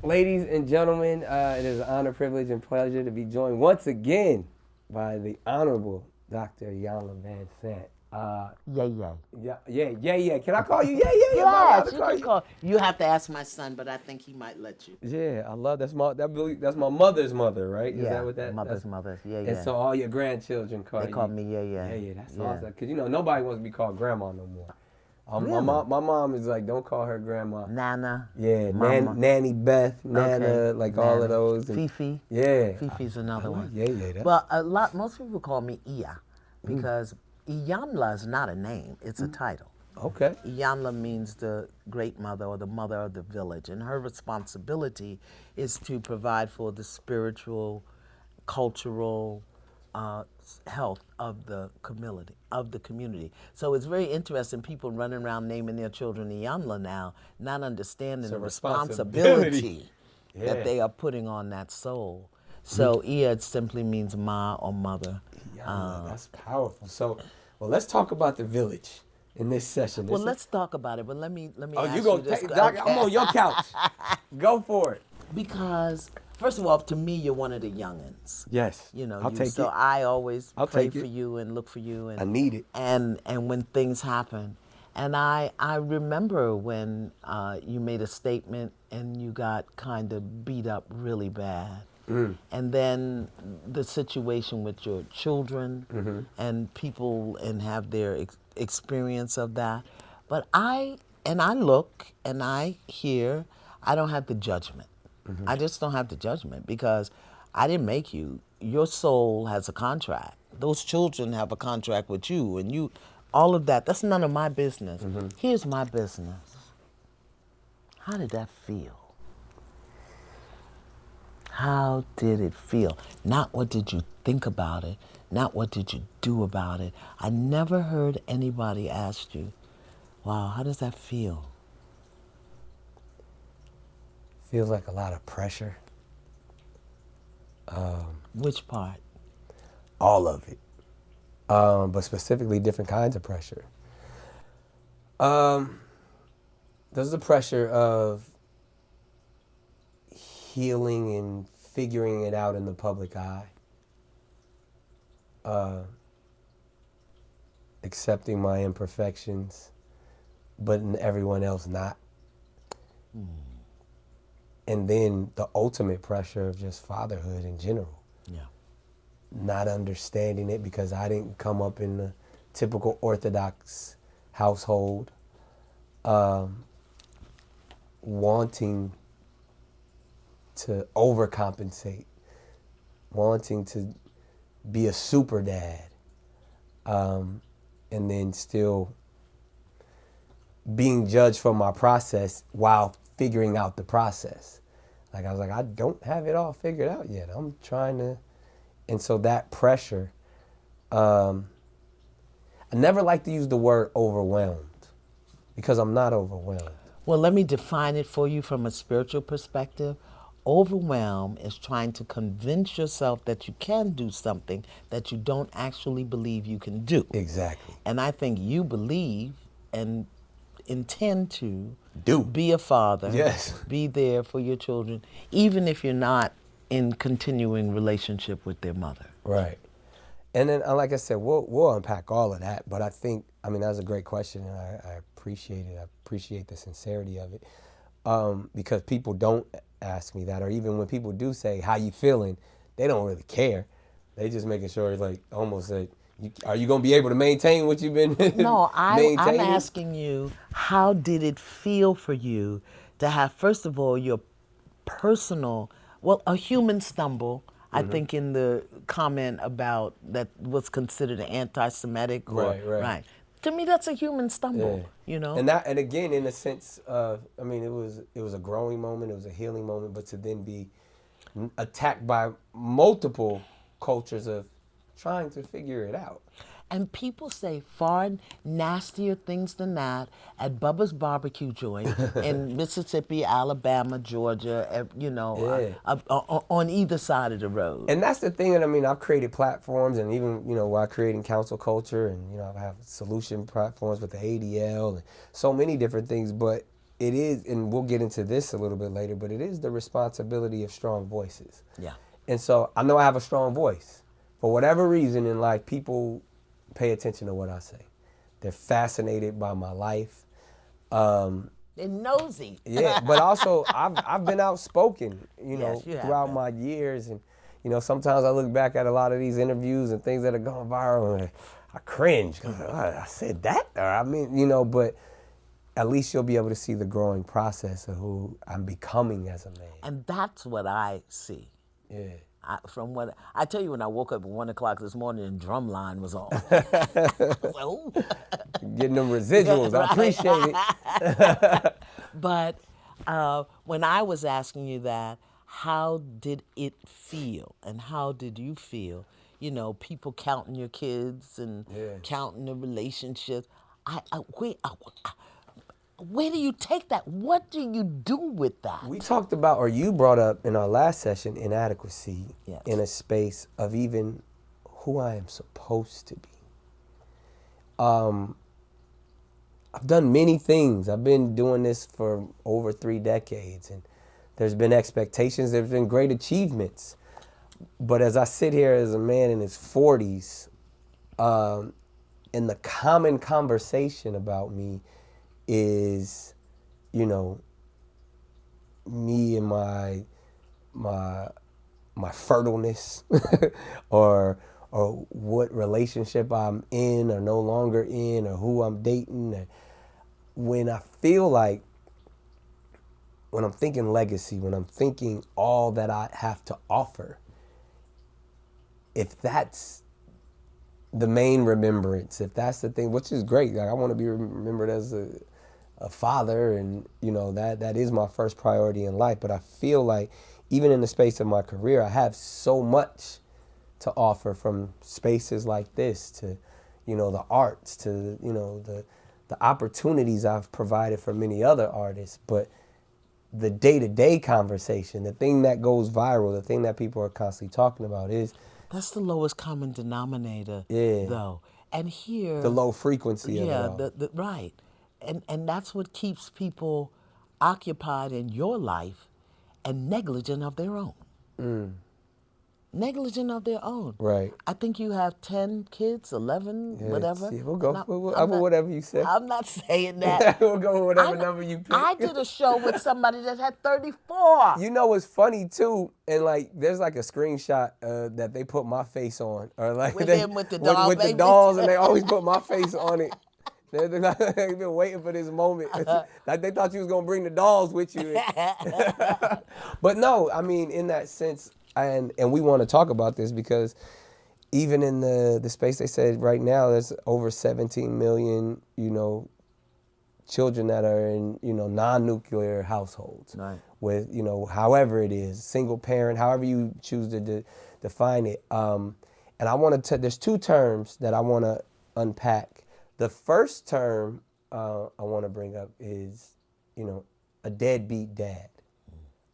Ladies and gentlemen, it is an honor, privilege, and pleasure to be joined once again by the Honorable Dr. Iyanla Vanzant. Yeah. Yeah. Can I call you yeah? Am I allowed Yes, to you call can you? call. You have to ask my son, but I think he might let you. Yeah, I love that's my mother's mother, right? Is that Yeah, what mother's that's? mother. And so all your grandchildren call They call you. me Yeah, that's Yeah. awesome. Cause nobody wants to be called grandma no more. Really? My mom is like, don't call her grandma. Nana. Yeah, Mama. Nanny Beth, Okay. Nana, like all of Nana. those. And Fifi. yeah, Fifi's I another like one. that's Well, most people call me Iya because Iyanla is not a name; it's a title. okay. Iyanla means the great mother or the mother of the village, and her responsibility is to provide for the spiritual, cultural health of the community. So it's very interesting. People running around naming their children Iyanla now, not understanding It's a the responsibility. responsibility that Yeah. they are putting on that soul. So Iya simply means ma or mother. Yalla, that's powerful. So, well, let's talk about the village in this session. Well, let's talk about it, but let me Oh, you ask you gonna this. take Doc? I'm on your couch. Go for it. Because first of all, to me, you're one of the youngins. Yes. You know, I'll take so it. I always I'll pray take for it. you and look for you, and I need it. And when things happen, and I remember when you made a statement and you got kind of beat up really bad, and then the situation with your children and people and have their experience of that. But I look and I hear. I don't have the judgment. I just don't have the judgment because I didn't make you. Your soul has a contract. Those children have a contract with you, and all of that. That's none of my business. Here's my business. How did that feel? How did it feel? Not what did you think about it, not what did you do about it. I never heard anybody ask you, wow, how does that feel? Feels like a lot of pressure. Which part? All of it. But specifically different kinds of pressure. There's the pressure of healing and figuring it out in the public eye. Accepting my imperfections, but in everyone else not. And then the ultimate pressure of just fatherhood in general. Yeah. Not understanding it because I didn't come up in the typical Orthodox household. Wanting to overcompensate, wanting to be a super dad, and then still being judged for my process while figuring out the process. Like I was like, I don't have it all figured out yet. I'm trying to, and so that pressure, I never like to use the word overwhelmed because I'm not overwhelmed. Well, let me define it for you from a spiritual perspective. Overwhelm is trying to convince yourself that you can do something that you don't actually believe you can do. Exactly. And I think you believe and intend to Do. be a father, Yes. be there for your children, even if you're not in continuing relationship with their mother. Right. And then, like I said, we'll unpack all of that. But I think, that's a great question, and I appreciate it. I appreciate the sincerity of it, because people don't ask me that, or even when people do say, "How you feeling?" they don't really care. They just making sure, it's like almost like, are you gonna be able to maintain what you've been No, I'm maintaining? asking you, how did it feel for you to have, first of all, your personal, well, a human stumble, I think in the comment about that was considered anti-Semitic or, Right. To me, that's a human stumble, you know? And again, in the sense of, it was a growing moment, it was a healing moment, but to then be attacked by multiple cultures of trying to figure it out. And people say far nastier things than that at Bubba's barbecue joint in Mississippi, Alabama, Georgia, on either side of the road. And that's the thing that, I've created platforms, and even, while creating Counsel Culture, and, I have solution platforms with the ADL and so many different things, but it is, and we'll get into this a little bit later, but it is the responsibility of strong voices. Yeah. And so I know I have a strong voice. For whatever reason in life, people pay attention to what I say. They're fascinated by my life. They're nosy. Yeah, but also I've been outspoken, Yes, you have throughout been. my years, and sometimes I look back at a lot of these interviews and things that are going viral, and I cringe. 'Cause I said that, or I mean, but at least you'll be able to see the growing process of who I'm becoming as a man. And that's what I see. Yeah. From what I tell you, when I woke up at 1 o'clock this morning and Drumline was on. So, Getting them residuals. I appreciate it. but when I was asking you that, how did it feel, and how did you feel? People counting your kids and Yeah. counting the relationships. Where do you take that? What do you do with We that? talked about, or you brought up in our last session, inadequacy Yes. in a space of even who I am supposed to be. I've done many things. I've been doing this for over 3 decades, and there's been expectations, there's been great achievements. But as I sit here as a man in his 40s, and the common conversation about me is, me and my fertileness, or what relationship I'm in or no longer in, or who I'm dating. And when I feel like, when I'm thinking legacy, when I'm thinking all that I have to offer, if that's the main remembrance, if that's the thing, which is great, like I want to be remembered as a father, and that is my first priority in life. But I feel like even in the space of my career, I have so much to offer, from spaces like this to the arts, to the opportunities I've provided for many other artists. But the day-to-day conversation, the thing that goes viral, the thing that people are constantly talking about is, That's the lowest common denominator, yeah, though. And the here, low frequency of it yeah, all. right, and that's what keeps people occupied in your life and negligent of their own. Negligent of their own. Right. I think you have 10 kids, 11, Yes, whatever. yeah, we'll And go. I, I'll I'm go not. whatever you say. I'm not saying that. We'll go with whatever I, number you pick. I did a show with somebody that had 34. You know what's funny too, and like there's like a screenshot that they put my face on, or like With they, him with the doll with the babies. dolls, and they always put my face on it. They've been waiting for this moment. Like they thought you was gonna bring the dolls with you. But no, I mean in that sense, and we want to talk about this because even in the space, they said right now there's over 17 million, children that are in, non-nuclear households. Right. With, however it is, single parent, however you choose to define it. And I want to, there's 2 terms that I want to unpack. The first term I want to bring up is, a deadbeat dad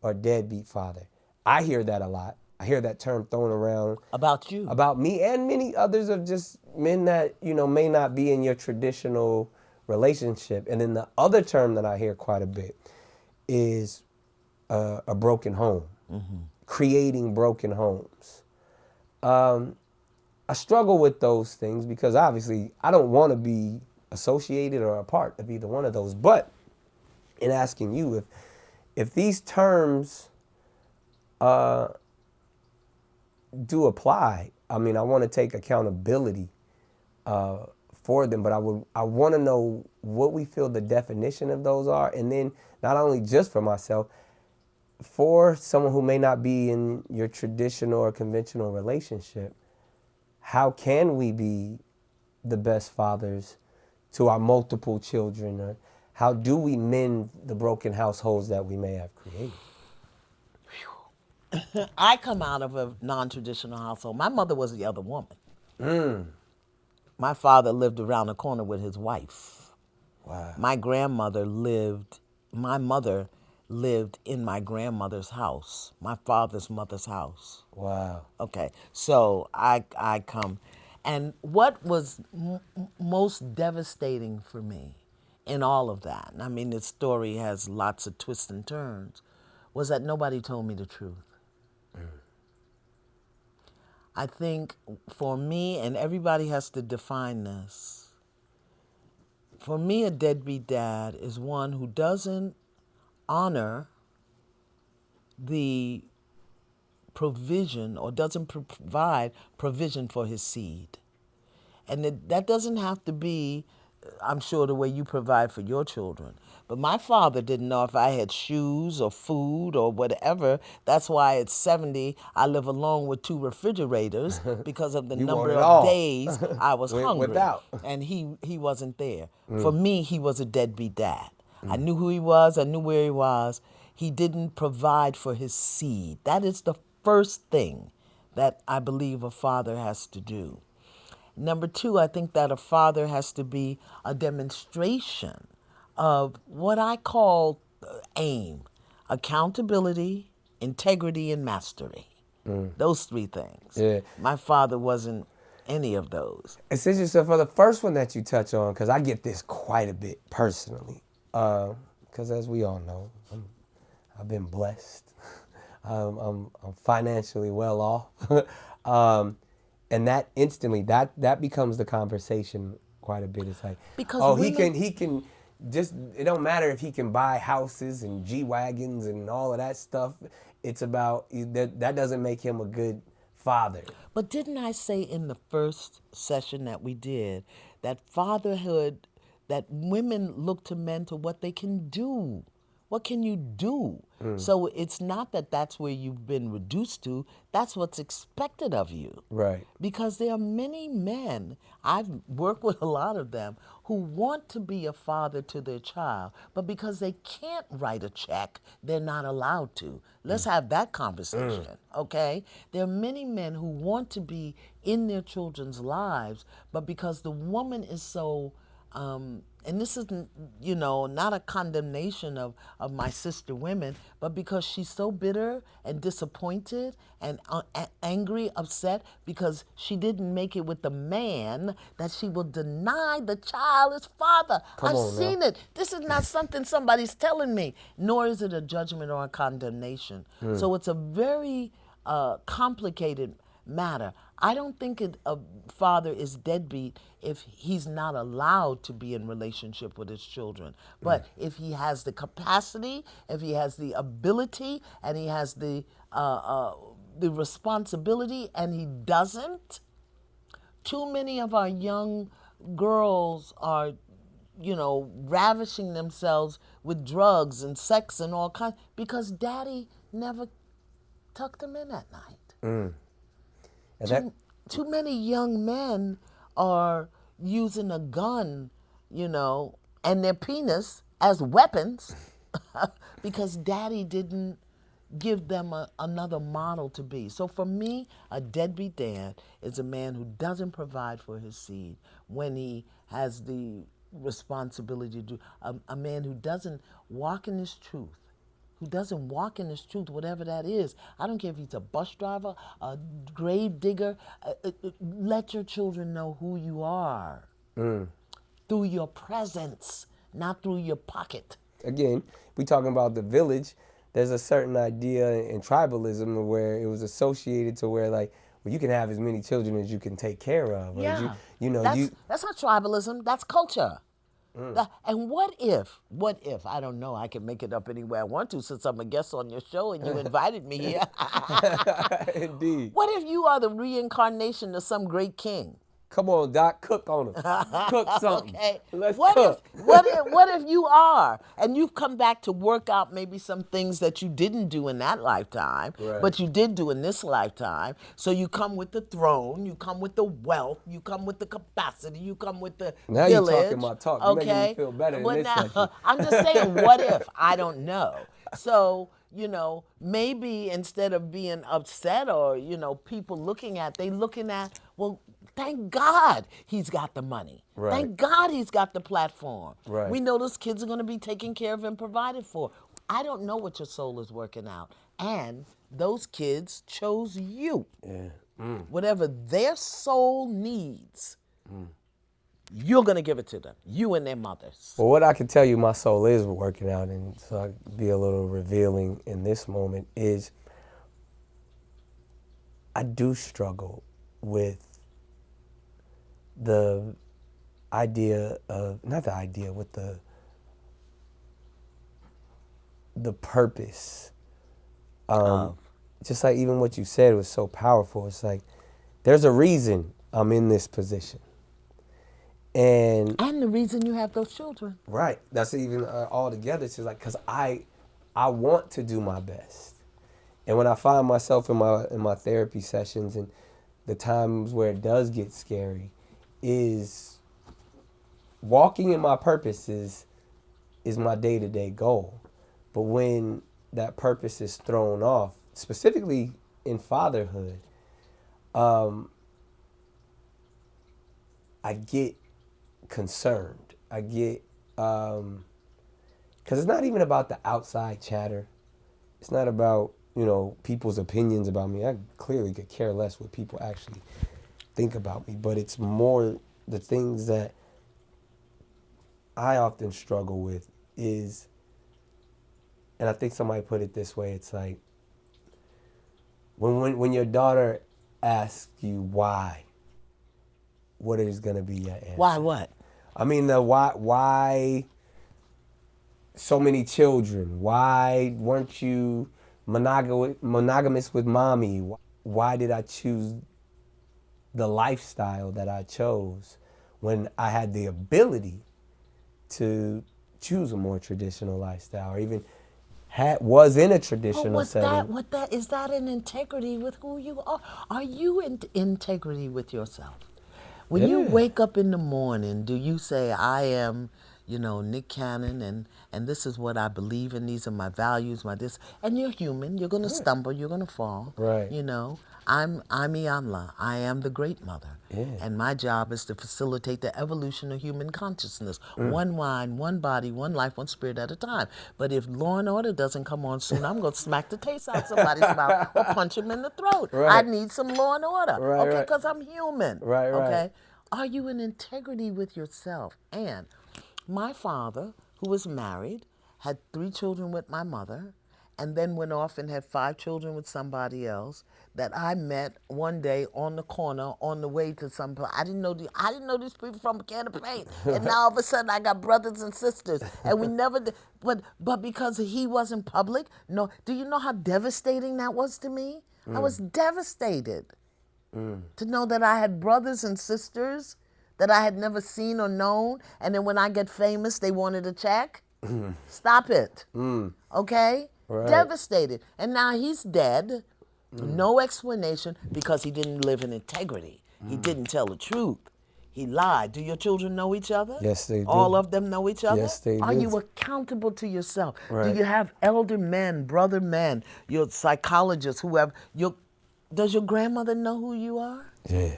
or deadbeat father. I hear that a lot. I hear that term thrown around About you. about me and many others, of just men that, may not be in your traditional relationship. And then the other term that I hear quite a bit is a broken home, creating broken homes. I struggle with those things because obviously I don't want to be associated or a part of either one of those. But in asking you, if these terms do apply, I mean, I want to take accountability for them, but I want to know what we feel the definition of those are, and then not only just for myself, for someone who may not be in your traditional or conventional relationship, how can we be the best fathers to our multiple children, or how do we mend the broken households that we may have created? I come out of a non-traditional household. My mother was the other woman. My father lived around the corner with his wife. Wow. My mother lived in my grandmother's house, my father's mother's house. Wow. Okay, so I come. And what was most devastating for me in all of that, I mean, the story has lots of twists and turns, was that nobody told me the truth. I think for me, and everybody has to define this, for me, a deadbeat dad is one who doesn't honor the provision or doesn't provide provision for his seed. And that doesn't have to be, I'm sure, the way you provide for your children. But my father didn't know if I had shoes or food or whatever. That's why at 70, I live alone with 2 refrigerators because of the You want number it of all. days I was hungry. Without. And he wasn't there. For me, he was a deadbeat dad. I knew who he was. I knew where he was. He didn't provide for his seed. That is the first thing that I believe a father has to do. Number 2, I think that a father has to be a demonstration of what I call AIM: accountability, integrity, and mastery. Those 3 things. Yeah. My father wasn't any of those. It's interesting for the first one that you touch on, because I get this quite a bit personally. Because as we all know, I've been blessed. I'm financially well off. And that instantly, that becomes the conversation quite a bit. It's like, Because oh, women, he can just, it don't matter if he can buy houses and G-Wagons and all of that stuff. It's about, that doesn't make him a good father. but didn't I say in the first session that we did that fatherhood, that women look to men to what they can do? What can you do? So it's not that that's where you've been reduced to, that's what's expected of you. Right. Because there are many men, I've worked with a lot of them, who want to be a father to their child, but because they can't write a check, they're not allowed to. Let's have that conversation, okay? There are many men who want to be in their children's lives, but because the woman is so, and this isn't, not a condemnation of my sister women, but because she's so bitter and disappointed and angry, upset because she didn't make it with the man, that she will deny the child its father. Come I've on now. seen it. This is not something somebody's telling me, nor is it a judgment or a condemnation. So it's a very complicated matter. I don't think a father is deadbeat if he's not allowed to be in relationship with his children. But if he has the capacity, if he has the ability, and he has the responsibility, and he doesn't, too many of our young girls are, ravishing themselves with drugs and sex and all kinds because daddy never tucked them in at night. And that, Too many young men are using a gun, and their penis as weapons because daddy didn't give them another model to be. So for me, a deadbeat dad is a man who doesn't provide for his seed when he has the responsibility to do, a man who doesn't walk in his truth, who doesn't walk in his truth, whatever that is. I don't care if he's a bus driver, a grave digger. Let your children know who you are through your presence, not through your pocket. again, we talking about the village. There's a certain idea in tribalism where it was associated to where, like, well, you can have as many children as you can take care of. Or Yeah, you that's not tribalism. That's culture. And what if, I don't know, I can make it up any way I want to since I'm a guest on your show and you invited me here. Indeed. What if you are the reincarnation of some great king? Come on, Doc, cook on them. Cook something. Okay. Let's What cook. what if you are and you've come back to work out maybe some things that you didn't do in that lifetime, Right. but you did do in this lifetime. So you come with the throne, you come with the wealth, you come with the capacity, you come with the Now you're village. talking my talk. You're making me feel better in Well, this now, section. I'm just saying, what if? I don't know. So, maybe instead of being upset or, people they looking at, well, thank God he's got the money. Right. Thank God he's got the platform. Right. We know those kids are going to be taken care of and provided for. I don't know what your soul is working out. And those kids chose you. Yeah. Whatever their soul needs, You're going to give it to them, you and their mothers. Well, what I can tell you, my soul is working out, and so I be a little revealing in this moment is I do struggle with the idea of, not the idea, with the purpose. Just like even what you said was so powerful. It's like there's a reason I'm in this position. And the reason you have those children. right, that's even all together. It's just like because I want to do my best, and when I find myself in my therapy sessions and the times where it does get scary, is walking in my purpose is my day-to-day goal. But when that purpose is thrown off, specifically in fatherhood, I get concerned. I get, because it's not even about the outside chatter. It's not about, people's opinions about me. I clearly could care less what people actually think about me, but it's more the things that I often struggle with is, and I think somebody put it this way, it's like, when your daughter asks you why, what is going to be your answer? Why what? I mean, why so many children? Why weren't you monogamous with mommy? Why did I choose the lifestyle that I chose when I had the ability to choose a more traditional lifestyle, or even was in a traditional setting? Is that in integrity with who you are? Are you in integrity with yourself? When you Yeah. wake up in the morning, do you say, I am, Nick Cannon, and this is what I believe in, these are my values, my this, and you're human, you're going to stumble, you're going to fall. Right. I'm Iyanla, I am the great mother. Yeah. And my job is to facilitate the evolution of human consciousness. One mind, one body, one life, one spirit at a time. But if Law and Order doesn't come on soon, I'm going to smack the taste out somebody's mouth or punch him in the throat. Right. I need some Law and Order. Right, okay, right. because I'm human. Right, right. Okay? Are you in integrity with yourself? And my father, who was married, had 3 children with my mother, and then went off and had 5 children with somebody else that I met one day on the corner on the way to some place. I didn't know these people from a can of paint. And now all of a sudden I got brothers and sisters. And we never did, but because he wasn't public, no, do you know how devastating that was to me? I was devastated to know that I had brothers and sisters that I had never seen or known, and then when I get famous, they wanted a check. Stop it. Okay? Right. Devastated. And now he's dead. No explanation because he didn't live in integrity. He didn't tell the truth. He lied. Do your children know each other? Yes, they do. All of them know each other? Yes, they Are do. you accountable to yourself? Right. Do you have elder men, brother men, your psychologists, whoever? Does your grandmother know who you are? Yeah.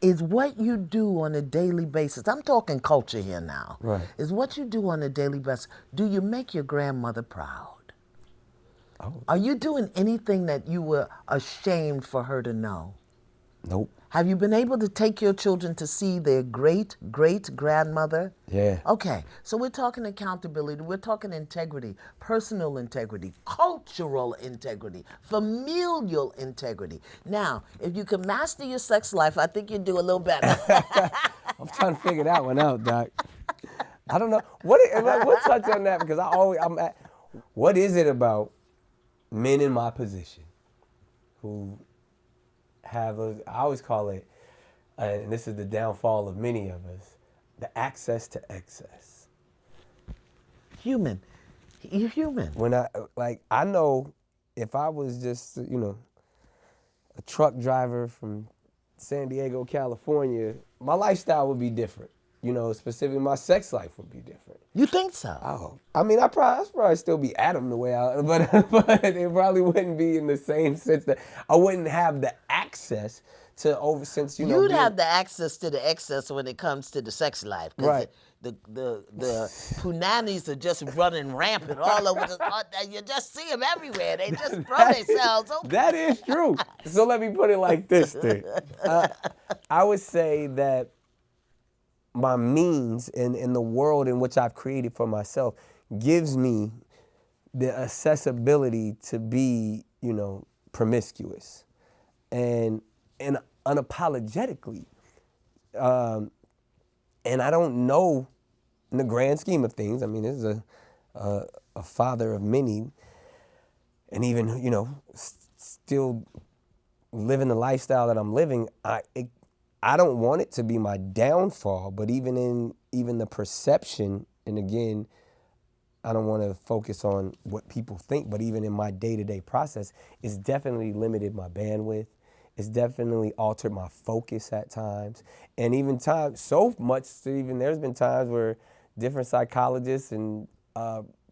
Is what you do on a daily basis, I'm talking culture here now, Right. is what you do on a daily basis, do you make your grandmother proud? Oh. Are you doing anything that you were ashamed for her to know? Nope. Have you been able to take your children to see their great-great-grandmother? Yeah. Okay, so we're talking accountability, we're talking integrity, personal integrity, cultural integrity, familial integrity. Now, if you can master your sex life, I think you'd do a little better. I'm trying to figure that one out, Doc. I don't know. We'll touch on that because what is it about men in my position who have I always call it, and this is the downfall of many of us, the access to excess. Human. You're human. When I know if I was just, a truck driver from San Diego, California, my lifestyle would be different. Specifically my sex life would be different. You think so? Oh, I mean, I'd probably still be Adam the way but it probably wouldn't be in the same sense that I wouldn't have the access to since You'd have the access to the excess when it comes to the sex life. Right. The punanis are just running rampant all over you just see them everywhere. They just throw themselves open. That is true. So let me put it like this, then. I would say that my means in the world in which I've created for myself gives me the accessibility to be, promiscuous and unapologetically. And I don't know in the grand scheme of things. I mean, this is a father of many, and even still living the lifestyle that I'm living. I don't want it to be my downfall, but even the perception, and again, I don't want to focus on what people think, but even in my day-to-day process, it's definitely limited my bandwidth. It's definitely altered my focus at times. And even times, so much to even there's been times where different psychologists and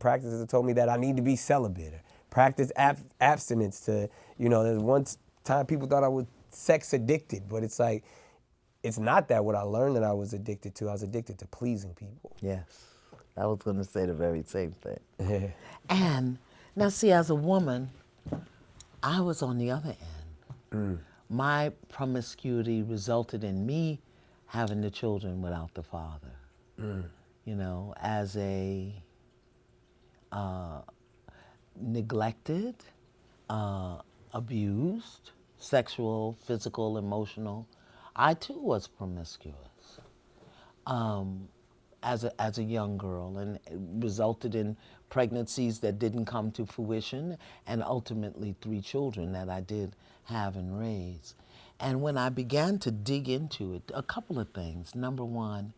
practices have told me that I need to be celibate, or practice abstinence to, there's one time people thought I was sex addicted, but it's like, it's not that what I learned that I was addicted to. I was addicted to pleasing people. Yes. I was going to say the very same thing. And now, see, as a woman, I was on the other end. My promiscuity resulted in me having the children without the father. As a neglected, abused, sexual, physical, emotional, I too was promiscuous. As a young girl, and it resulted in pregnancies that didn't come to fruition, and ultimately 3 children that I did have and raise. And when I began to dig into it, a couple of things. Number one,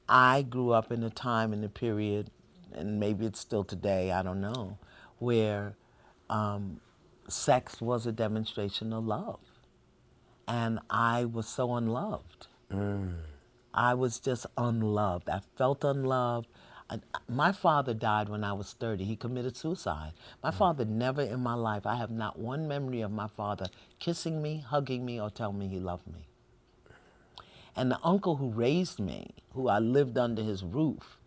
I grew up in a time, in a period, and maybe it's still today, I don't know, where sex was a demonstration of love. And I was so unloved. I was just unloved. I felt unloved. My father died when I was 30. He committed suicide. My father never in my life, I have not one memory of my father kissing me, hugging me, or telling me he loved me. And the uncle who raised me, who I lived under his roof,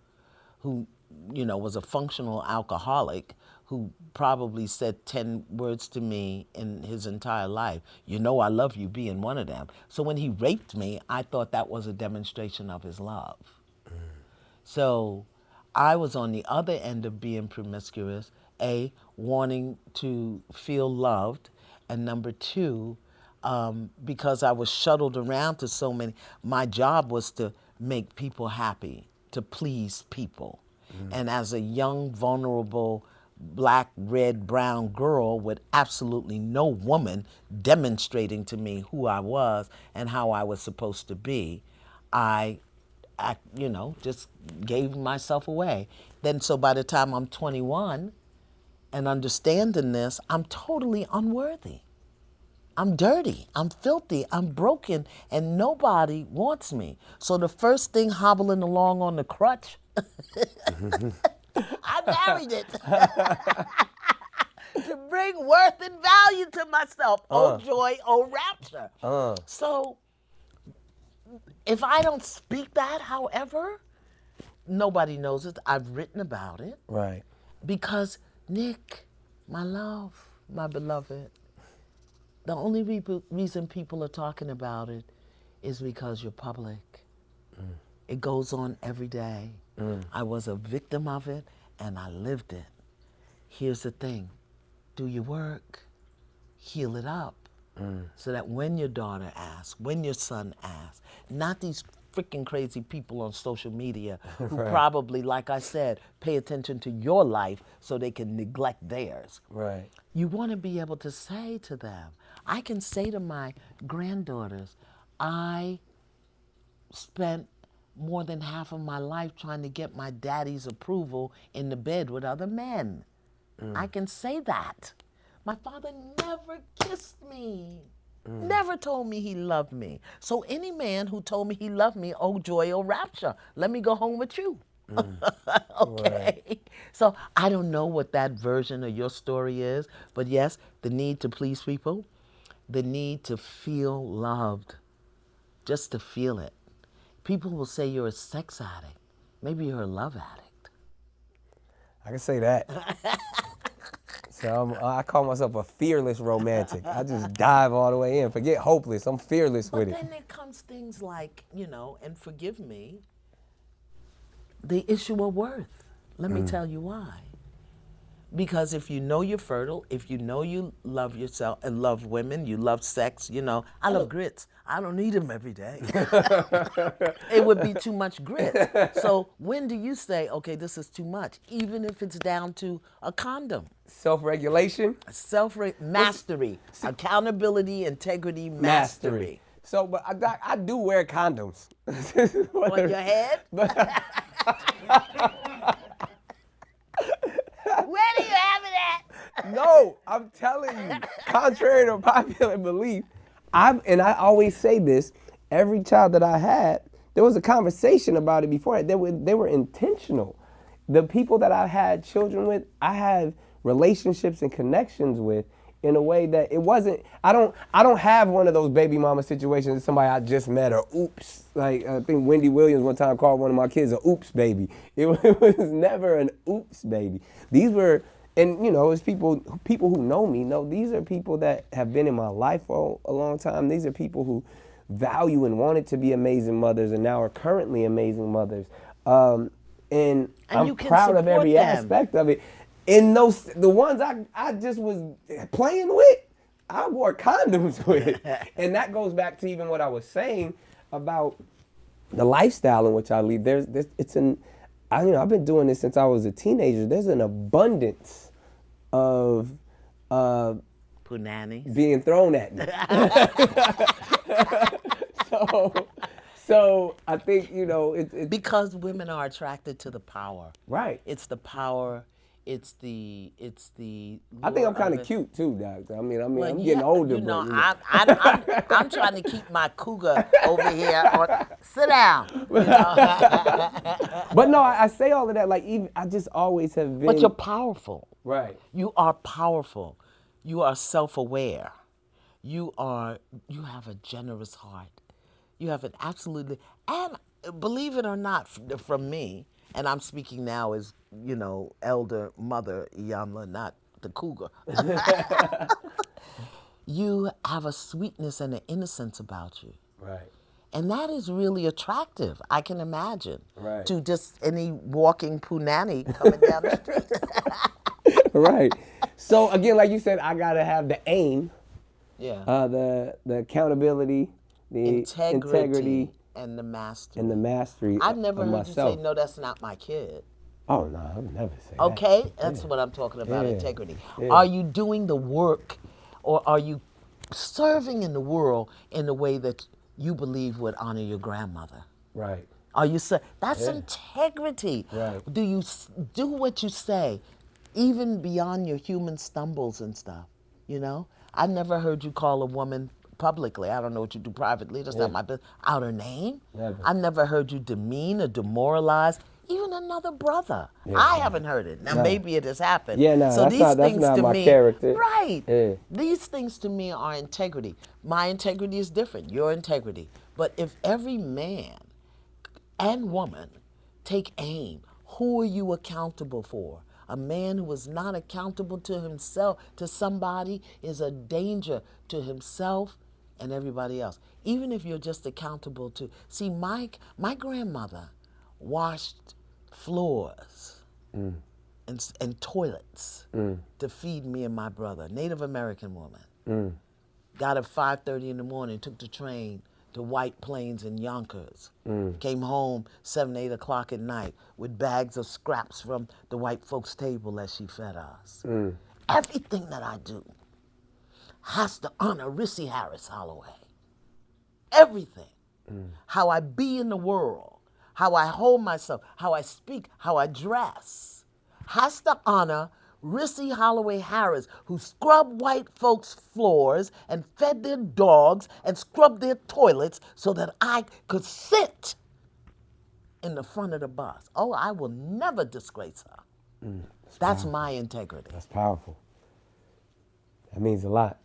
who, was a functional alcoholic, who probably said 10 words to me in his entire life, I love you, being one of them. So when he raped me, I thought that was a demonstration of his love. So I was on the other end of being promiscuous, A, wanting to feel loved, and number two, because I was shuttled around to so many, my job was to make people happy, to please people. And as a young, vulnerable, black, red, brown girl with absolutely no woman demonstrating to me who I was and how I was supposed to be, I just gave myself away. Then, so by the time I'm 21 and understanding this, I'm totally unworthy. I'm dirty, I'm filthy, I'm broken, and nobody wants me. So the first thing hobbling along on the crutch, I married it to bring worth and value to myself. Oh joy, oh rapture. So if I don't speak that, however, nobody knows it. I've written about it. Right. Because, Nick, my love, my beloved, the only reason people are talking about it is because you're public. It goes on every day. I was a victim of it, and I lived it. Here's the thing. Do your work. Heal it up. So that when your daughter asks, when your son asks, not these freaking crazy people on social media who Right. probably, like I said, pay attention to your life so they can neglect theirs. Right. You want to be able to say to them, I can say to my granddaughters, I spent more than half of my life trying to get my daddy's approval in the bed with other men. I can say that. My father never kissed me, never told me he loved me. So any man who told me he loved me, oh joy, oh rapture, let me go home with you. Okay. Right. So I don't know what that version of your story is, but yes, the need to please people, the need to feel loved, just to feel it. People will say you're a sex addict. Maybe you're a love addict. I can say that. So I call myself a fearless romantic. I just dive all the way in. Forget hopeless. I'm fearless with But it. then there comes things like, and forgive me, the issue of worth. Let me tell you why. Because if you know you're fertile, if you know you love yourself and love women, you love sex, I love grits. I don't need them every day. It would be too much grits. So when do you say, okay, this is too much, even if it's down to a condom? Self-regulation, Mastery, accountability, integrity, mastery. mastery. So, but I do wear condoms. On your head? Where do you have it at? No, I'm telling you, contrary to popular belief, I always say this, every child that I had, there was a conversation about it before. They were intentional. The people that I had children with, I have relationships and connections with in a way that it wasn't. I don't have one of those baby mama situations. Somebody I just met or oops. Like I think Wendy Williams one time called one of my kids a oops baby. It was never an oops baby. These were. And it's people who know me know these are people that have been in my life for a long time. These are people who value and wanted to be amazing mothers and now are currently amazing mothers. And I'm you can proud of support every them. aspect of it. And the ones I just was playing with, I wore condoms with. And that goes back to even what I was saying about the lifestyle in which I lead. I've been doing this since I was a teenager. There's an abundance of Punani. being thrown at me. so I think it's Because women are attracted to the power. right. It's the power. It's the. I think I'm kind of of cute too, Doc. I'm Well, getting older, You know, but I'm trying to keep my cougar over here. Sit down. You know. but no, I say all of that like even I just always have been. But you're powerful. Right. You are powerful. You are self-aware. You have a generous heart. You have an absolutely, and believe it or not, from me, and I'm speaking now as, elder mother Iyanla, not the cougar. You have a sweetness and an innocence about you. Right. And that is really attractive, I can imagine, Right. to just any walking punani coming down the street. Right. So again, like you said, I gotta have the aim, Yeah. the accountability, the integrity, and the mastery. and the mastery I've never of heard myself. you say, no, that's not my kid. Oh no, I would never say that. Okay? That's what I'm talking about, Yeah. integrity. Yeah. Are you doing the work, or are you serving in the world in the way that you believe would honor your grandmother? Right. Are you that's Yeah. integrity. Right. Do you do what you say, even beyond your human stumbles and stuff? I've never heard you call a woman publicly. I don't know what you do privately. That's not my business. Out her name. Never. I've never heard you demean or demoralize even another brother. Yeah, I haven't heard it. Now maybe it has happened. Yeah, no, so that's these not- that's things not to my me, character. right? Yeah. These things to me are integrity. My integrity is different. Your integrity. But if every man and woman take aim, who are you accountable for? A man who is not accountable to himself, to somebody, is a danger to himself and everybody else. Even if you're just accountable to, see, my grandmother washed floors and toilets to feed me and my brother, Native American woman. Got up 5:30 in the morning, took the train to White Plains and Yonkers. Came home 7, 8 o'clock at night with bags of scraps from the white folks' table as she fed us. Everything that I do has to honor Rissy Harris Holloway. Everything. How I be in the world, how I hold myself, how I speak, how I dress, has to honor Rissy Holloway Harris, who scrubbed white folks' floors and fed their dogs and scrubbed their toilets so that I could sit in the front of the bus. Oh, I will never disgrace her. That's my integrity. That's powerful. That means a lot.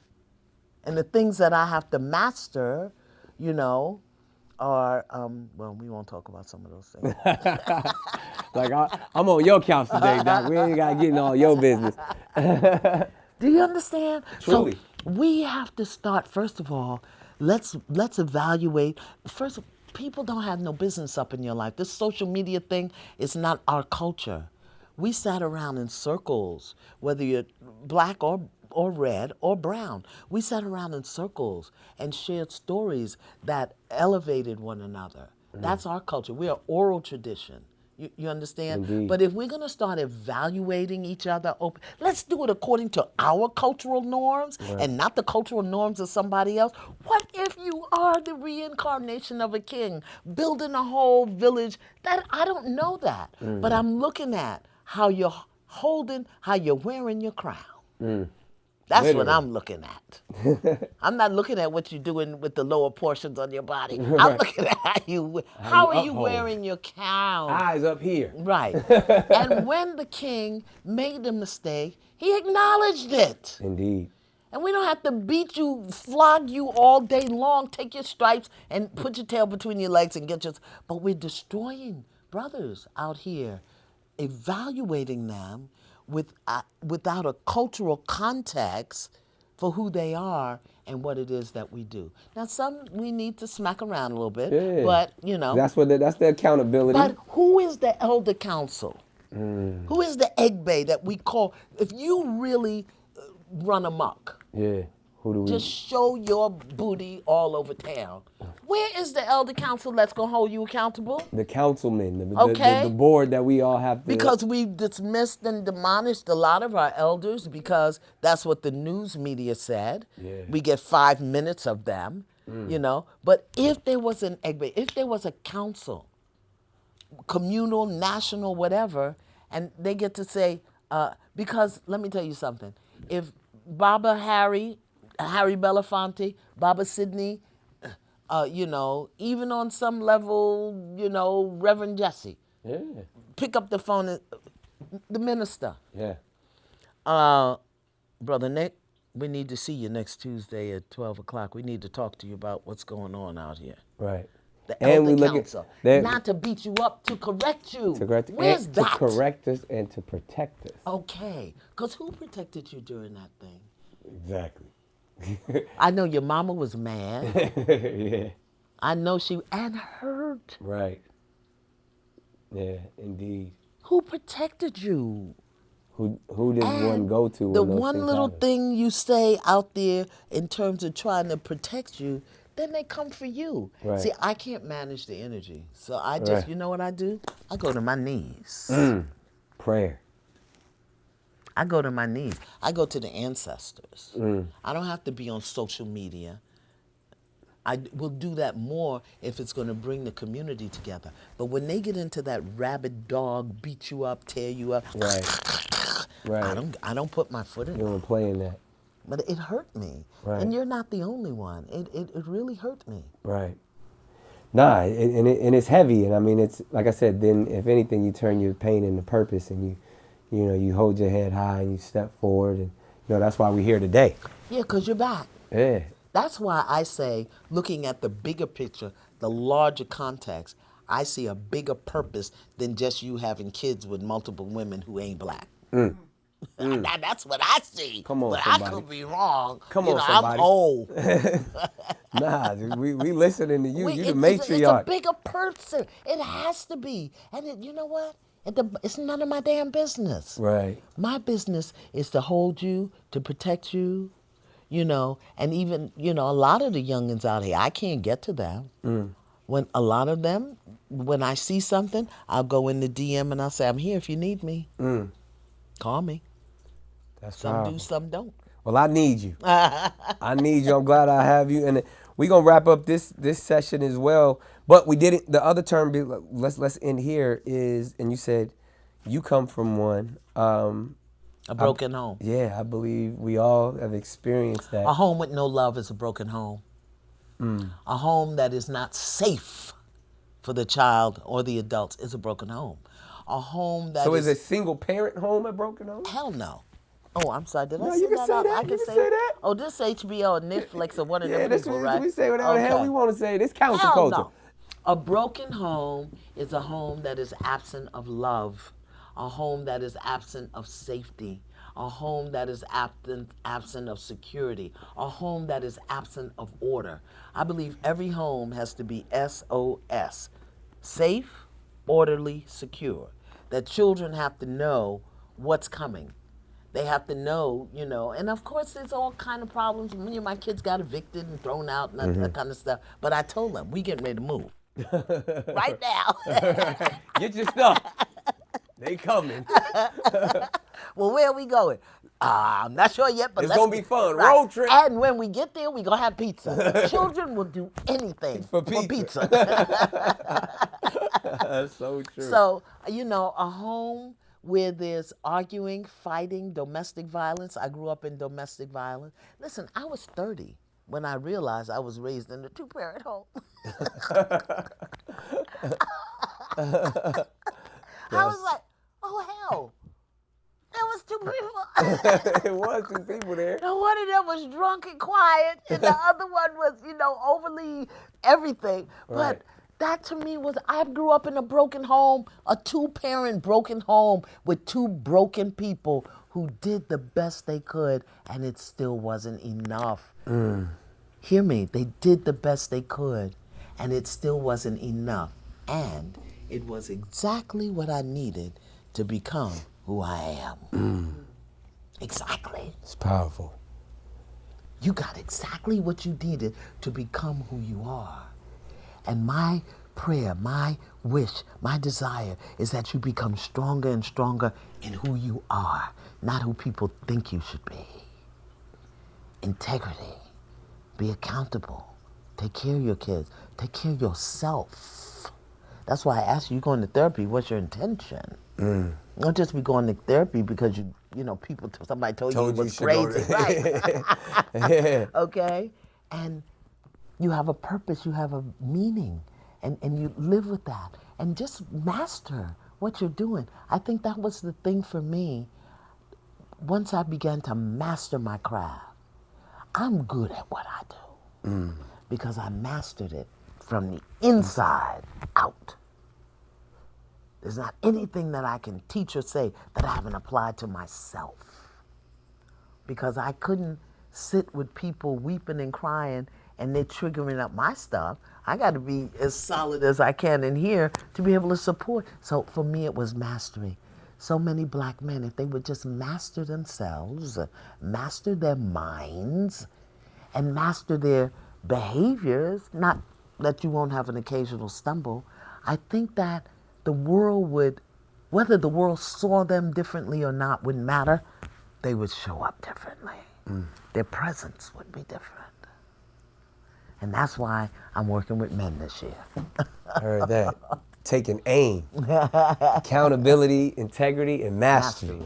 And the things that I have to master, or well, we won't talk about some of those things. Like I'm on your couch today, Doc. We ain't gotta get in all your business. Do you understand? So Truly. we have to start first of all. Let's evaluate. First, people don't have no business up in your life. This social media thing is not our culture. We sat around in circles, whether you're black or red or brown. We sat around in circles and shared stories that elevated one another. That's our culture. We are oral tradition. You understand? Indeed. But if we're going to start evaluating each other, let's do it according to our cultural norms Right. and not the cultural norms of somebody else. What if you are the reincarnation of a king, building a whole village? That I don't know that, but I'm looking at how you're holding, how you're wearing your crown. That's what Literally. I'm looking at. I'm not looking at what you're doing with the lower portions on your body. I'm Right. looking at How how you are you uphold. wearing your crown? Eyes up here. Right. And when the king made a mistake, he acknowledged it. Indeed. And we don't have to beat you, flog you all day long, take your stripes and put your tail between your legs and get your. But we're destroying brothers out here, evaluating them without a cultural context for who they are and what it is that we do. Now, some we need to smack around a little bit, Yeah. but That's the accountability. but who is the elder council? Who is the egg bay that we call? If you really run amok, Yeah. Who do we? just show your booty all over town. Where is the elder council that's gonna hold you accountable? The councilmen, Okay. the board that we all have to. Because we've dismissed and demolished a lot of our elders because that's what the news media said. Yeah. We get 5 minutes of them, But if there was an egg bay, if there was a council, communal, national, whatever, and they get to say, because let me tell you something. If Baba Harry Belafonte, Baba Sidney, even on some level, Reverend Jesse, Yeah. pick up the phone, the minister, Yeah. Brother Nick, we need to see you next Tuesday at 12 o'clock. We need to talk to you about what's going on out here. Right. The And we elder look council, at that not to beat you up, to correct you. to correct Where's and that? to correct us and to protect us. Okay, because who protected you during that thing? Exactly. I know your mama was mad. Yeah. I know and hurt. Right. Yeah. Indeed. Who protected you? Who does one And go to when the those one things little happen? thing you say out there in terms of trying to protect you, then they come for you. Right. See, I can't manage the energy. So I just, Right. you know what I do? I go to my knees. Prayer. I go to my knees. I go to the ancestors. I don't have to be on social media. I will do that more if it's going to bring the community together. But when they get into that rabid dog, beat you up, tear you up, Right. Right. I don't put my foot in You it. don't play in that. But it hurt me. Right. And you're not the only one. It really hurt me. Right. Nah, and it's heavy, and I mean it's like I said. Then if anything, you turn your pain into purpose, and you hold your head high and you step forward, and that's why we're here today. Yeah, because you're back. Yeah. That's why I say, looking at the bigger picture, the larger context, I see a bigger purpose than just you having kids with multiple women who ain't black. Now, that's what I see. Come on, but somebody. I could be wrong. Come on, I'm somebody. old. Nah, we listening to you. You the It's a matriarch. bigger person. It has to be. And you know what? It's none of my damn business. Right. My business is to hold you, to protect you, and even, a lot of the youngins out here, I can't get to them. When a lot of them, when I see something, I'll go in the DM and I'll say, I'm here if you need me. Call me. That's Some powerful. do, some don't. Well, I need you. I need you. I'm glad I have you. And we're gonna wrap up this session as well. But we didn't. The other term, let's end here. Is, and you said you come from one. A broken home. Yeah, I believe we all have experienced that. A home with no love is a broken home. A home that is not safe for the child or the adults is a broken home. A home that So is a single parent home a broken home? hell no. Oh, I'm sorry. Did I No, say you can that say out? that. I You can can say say that. Oh, this HBO or Netflix or one of Yeah, them this people, is, right? we say whatever the hell Okay. we want to say. This counsel Hell culture. no. A broken home is a home that is absent of love, a home that is absent of safety, a home that is absent of security, a home that is absent of order. I believe every home has to be SOS, safe, orderly, secure. That children have to know what's coming. They have to know, and of course there's all kind of problems. Many of my kids got evicted and thrown out and that kind of stuff. But I told them, we getting ready to move right now. Get your stuff. They coming. Well, where are we going? I'm not sure yet, but It's let's gonna be fun. right. Road trip. And when we get there, we gonna have pizza. Children will do anything For for pizza. pizza. That's so true. So, a home where there's arguing, fighting, domestic violence. I grew up in domestic violence. Listen, I was 30 when I realized I was raised in a two-parent home. I was like, oh, hell. There was two people. It was two people there. And one of them was drunk and quiet, and the other one was, overly everything. Right. But that to me was, I grew up in a broken home, a two-parent broken home with two broken people who did the best they could, and it still wasn't enough. Hear me, they did the best they could, and it still wasn't enough. And it was exactly what I needed to become who I am. Exactly. It's powerful. You got exactly what you needed to become who you are. And my prayer, my wish, my desire is that you become stronger and stronger in who you are, not who people think you should be. Integrity. Be accountable. Take care of your kids. Take care of yourself. That's why I asked you going to therapy, what's your intention? Don't just be going to therapy because somebody told you it was crazy. Right. Yeah. Okay? And you have a purpose, you have a meaning, and you live with that. And just master what you're doing. I think that was the thing for me. Once I began to master my craft, I'm good at what I do because I mastered it from the inside out. There's not anything that I can teach or say that I haven't applied to myself. Because I couldn't sit with people weeping and crying and they're triggering up my stuff. I got to be as solid as I can in here to be able to support. So for me, it was mastery. So many black men, if they would just master themselves, master their minds, and master their behaviors, not that you won't have an occasional stumble, I think that the world would, whether the world saw them differently or not, wouldn't matter. They would show up differently. Their presence would be different. And that's why I'm working with men this year. I heard that. Taking aim. Accountability, integrity, and mastery.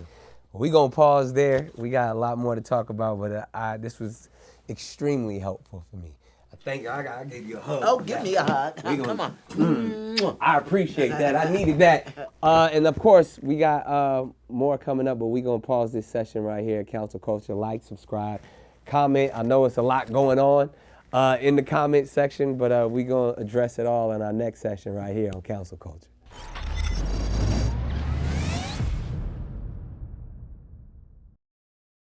We're going to pause there. We got a lot more to talk about, but this was extremely helpful for me. I gave you a hug. Oh, give me a hug. Come on. I appreciate that. I needed that. And of course, we got more coming up, but we're going to pause this session right here at Counsel Culture. Like, subscribe, comment. I know it's a lot going on in the comment section, but we're going to address it all in our next session right here on Counsel Culture.